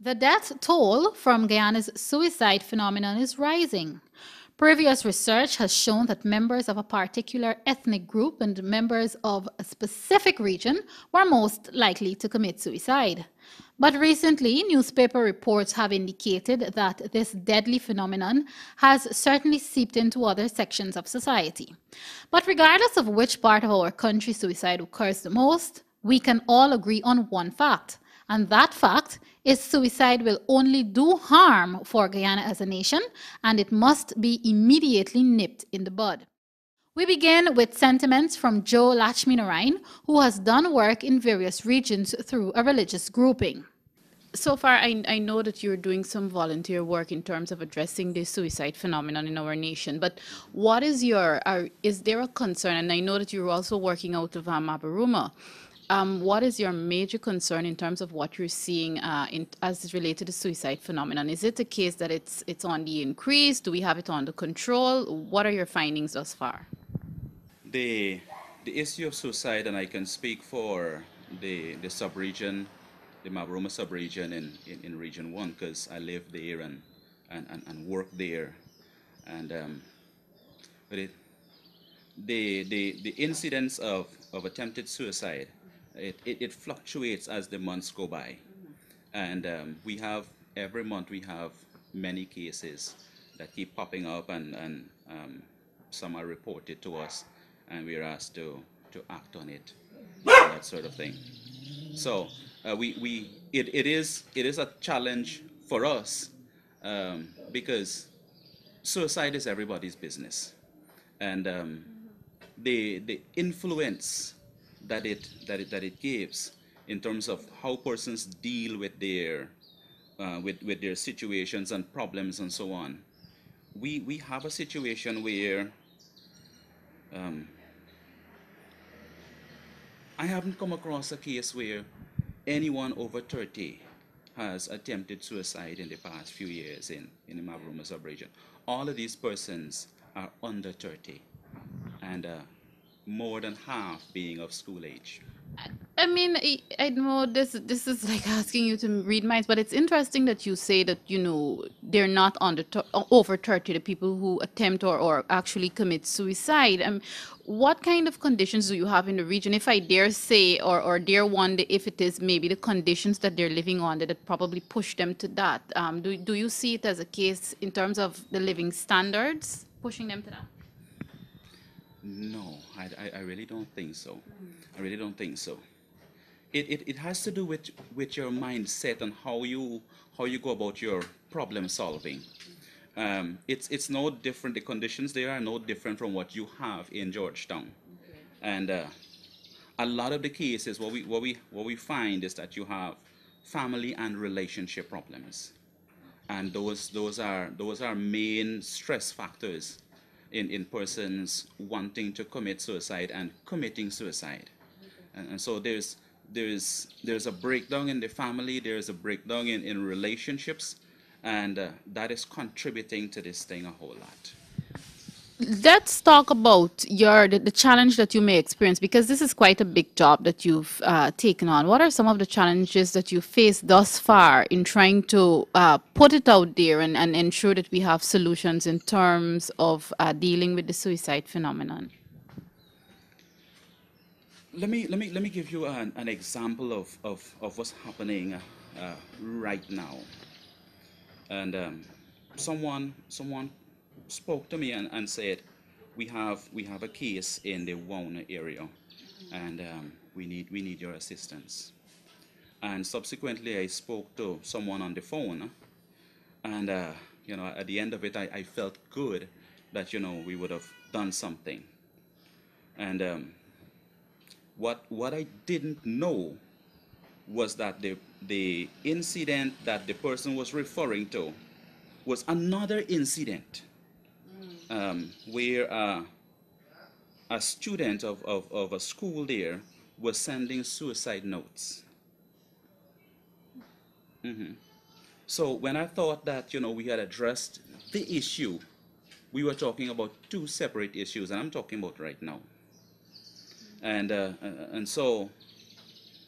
The death toll from Guyana's suicide phenomenon is rising. Previous research has shown that members of a particular ethnic group and members of a specific region were most likely to commit suicide. But recently, newspaper reports have indicated that this deadly phenomenon has certainly seeped into other sections of society. But regardless of which part of our country suicide occurs the most, we can all agree on one fact. And that fact is suicide will only do harm for Guyana as a nation, and it must be immediately nipped in the bud. We begin with sentiments from Joe Lachminarayan, who has done work in various regions through a religious grouping. So far, I know that you're doing some volunteer work in terms of addressing the suicide phenomenon in our nation. But what is is there a concern? And I know that you're also working out of Abaruma. What is your major concern in terms of what you're seeing as it's related to suicide phenomenon? Is it a case that it's on the increase? Do we have it under control? What are your findings thus far? The the issue of suicide, and I can speak for the sub-region, the Mabroma sub-region in Region 1, because I live there and work there. And but the incidence of attempted suicide, it fluctuates as the months go by. And we have, every month we have many cases that keep popping up, and some are reported to us, and we're asked to act on it, that sort of thing. So it is a challenge for us, because suicide is everybody's business, and the influence that it gives in terms of how persons deal with their situations and problems and so on. We have a situation where I haven't come across a case where anyone over 30 has attempted suicide in the past few years in the Mavruma sub-region. All of these persons are under 30, and more than half being of school age. I mean, I know this is like asking you to read minds, but it's interesting that you say that they're not over 30, the people who attempt or actually commit suicide. What kind of conditions do you have in the region? If I dare say, or dare wonder if it is maybe the conditions that they're living under that probably push them to that. Do you see it as a case in terms of the living standards pushing them to that? No, I really don't think so. I really don't think so. It has to do with your mindset and how you go about your problem solving. It's no different. The conditions there are no different from what you have in Georgetown, and a lot of the cases what we find is that you have family and relationship problems, and those are main stress factors in persons wanting to commit suicide and committing suicide. And so there's a breakdown in the family, there's a breakdown in relationships, and that is contributing to this thing a whole lot. Let's talk about the challenge that you may experience, because this is quite a big job that you've taken on. What are some of the challenges that you faced thus far in trying to put it out there and ensure that we have solutions in terms of dealing with the suicide phenomenon? Let me give you an example of what's happening right now. And someone spoke to me and said, we have a case in the Wauna area, and we need your assistance. And subsequently, I spoke to someone on the phone, and at the end of it, I felt good that we would have done something. And what I didn't know was that the incident that the person was referring to was another incident, where a student of a school there was sending suicide notes. So when I thought that we had addressed the issue, we were talking about two separate issues, and I'm talking about right now. And so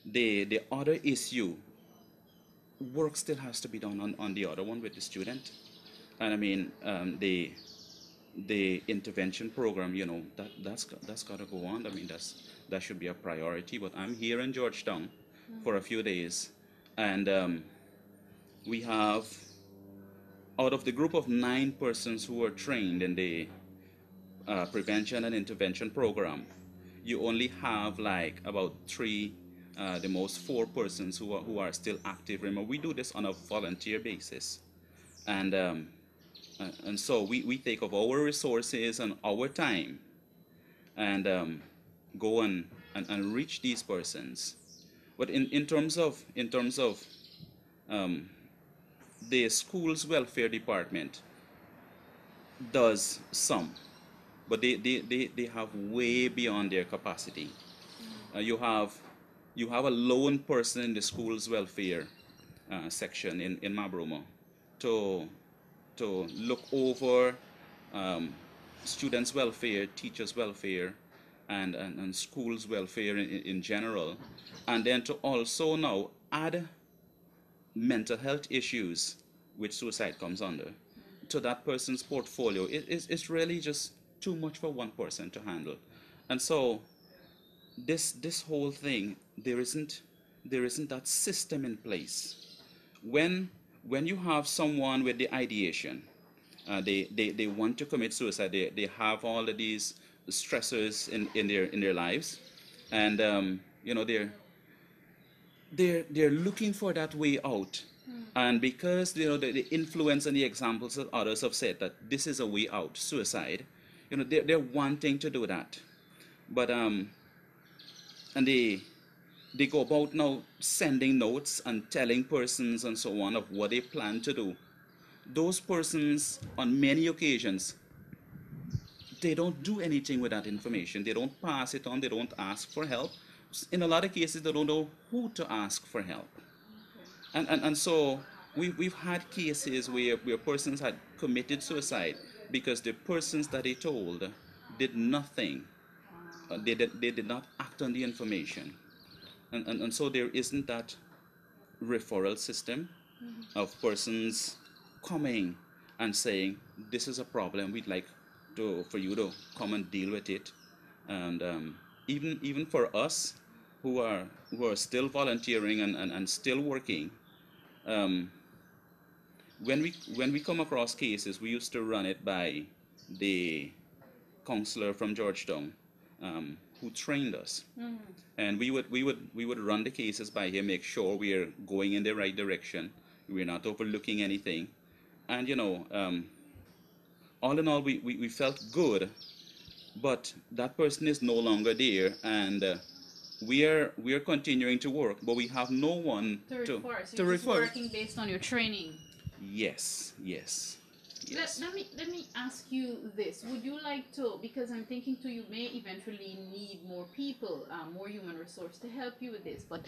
the other issue work still has to be done on the other one with the student. And I mean, the intervention program, you know, that's got to go on. I mean, that should be a priority. But I'm here in Georgetown for a few days, and we have, out of the group of 9 persons who were trained in the prevention and intervention program, you only have like about 3, the most 4 persons who are still active. Remember, we do this on a volunteer basis, and so we take of our resources and our time and go and reach these persons. But in terms of the school's welfare department does some, but they have way beyond their capacity. You have a lone person in the school's welfare section in Mabromo to look over students' welfare, teachers' welfare, and schools' welfare in general, and then to also now add mental health issues, which suicide comes under, to that person's portfolio. It's really just too much for one person to handle. And so this whole thing, there isn't that system in place. When you have someone with the ideation, they want to commit suicide, they have all of these stressors in their lives, and they're looking for that way out. And because the influence and the examples that others have said that this is a way out, suicide, they're wanting to do that. But and they go about now sending notes and telling persons and so on of what they plan to do. Those persons, on many occasions, they don't do anything with that information. They don't pass it on. They don't ask for help. In a lot of cases, they don't know who to ask for help. And so we've had cases where persons had committed suicide because the persons that they told did nothing. They did not act on the information. And so there isn't that referral system of persons coming and saying, this is a problem, we'd like for you to come and deal with it. And even for us who are still volunteering and still working, when we come across cases, we used to run it by the counselor from Georgetown, who trained us. And we would run the cases by him, make sure we are going in the right direction, we're not overlooking anything. And all in all, we felt good, but that person is no longer there, and we are continuing to work, but we have no one to refer. So to you're just refer. working based on your training. Yes. Let me ask you this. Would you like to, because I'm thinking too, you may eventually need more people, more human resource to help you with this, but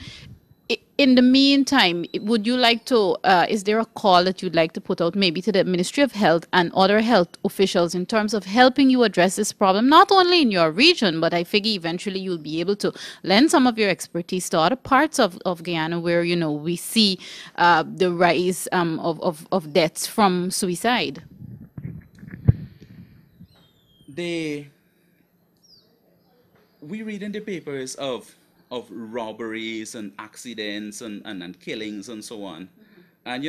in the meantime, would you like to, is there a call that you'd like to put out maybe to the Ministry of Health and other health officials in terms of helping you address this problem, not only in your region, but I figure eventually you'll be able to lend some of your expertise to other parts of Guyana where, we see the rise of deaths from suicide? We read in the papers of robberies and accidents and killings and so on. And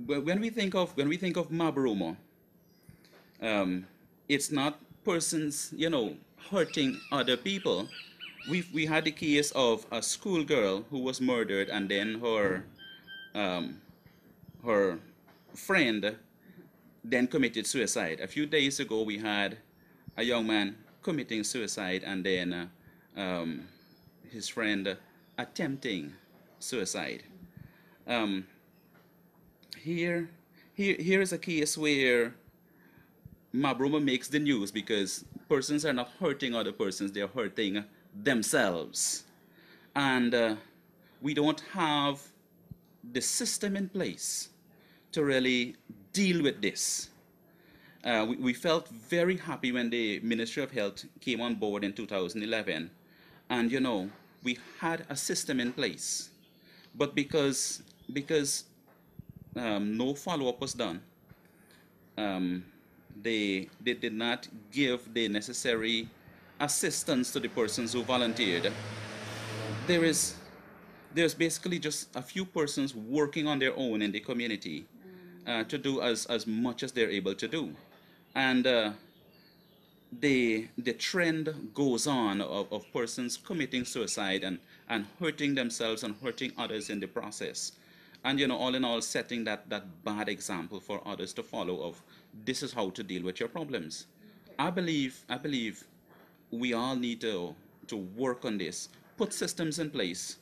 when we think of Mabromo, it's not persons hurting other people. We had the case of a schoolgirl who was murdered, and then her friend then committed suicide. A few days ago, we had a young man committing suicide, and then his friend attempting suicide. Here is a case where Mabromo makes the news because persons are not hurting other persons, they are hurting themselves. And we don't have the system in place to really deal with this. We felt very happy when the Ministry of Health came on board in 2011. And we had a system in place. But because because no follow-up was done. Um, they did not give the necessary assistance to the persons who volunteered. There is there's basically just a few persons working on their own in the community to do as much as they're able to do, and the trend goes on of persons committing suicide and hurting themselves and hurting others in the process. And all in all, setting that bad example for others to follow of this is how to deal with your problems. I believe we all need to work on this, put systems in place.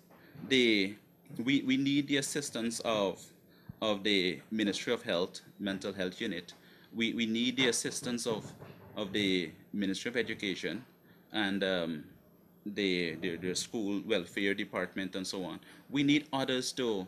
The we need the assistance of the Ministry of Health Mental Health Unit. We need the assistance of the Ministry of Education and the school welfare department and so on. We need others to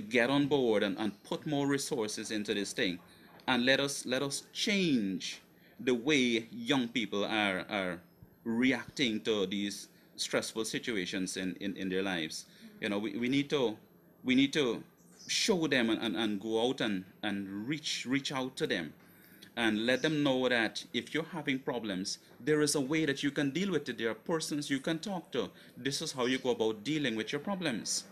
get on board and put more resources into this thing, and let us change the way young people are reacting to these stressful situations in their lives. We need to show them and go out and reach out to them and let them know that if you're having problems, there is a way that you can deal with it. There are persons you can talk to. This is how you go about dealing with your problems.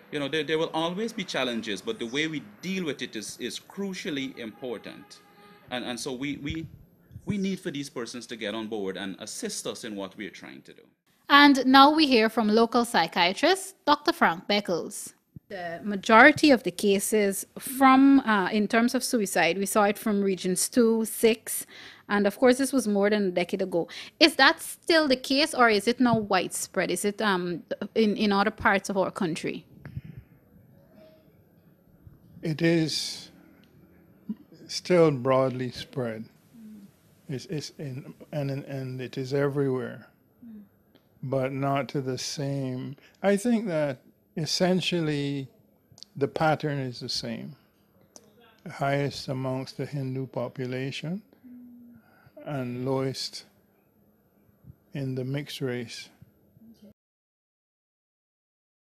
There will always be challenges, but the way we deal with it is crucially important. And so we need for these persons to get on board and assist us in what we are trying to do. And now we hear from local psychiatrist Dr. Frank Beckles. The majority of the cases from, in terms of suicide, we saw it from regions 2, 6, and of course this was more than a decade ago. Is that still the case, or is it now widespread? Is it in other parts of our country? It is still broadly spread. It's in, and it is everywhere, but not to the same. I think that essentially the pattern is the same. Highest amongst the Hindu population and lowest in the mixed race.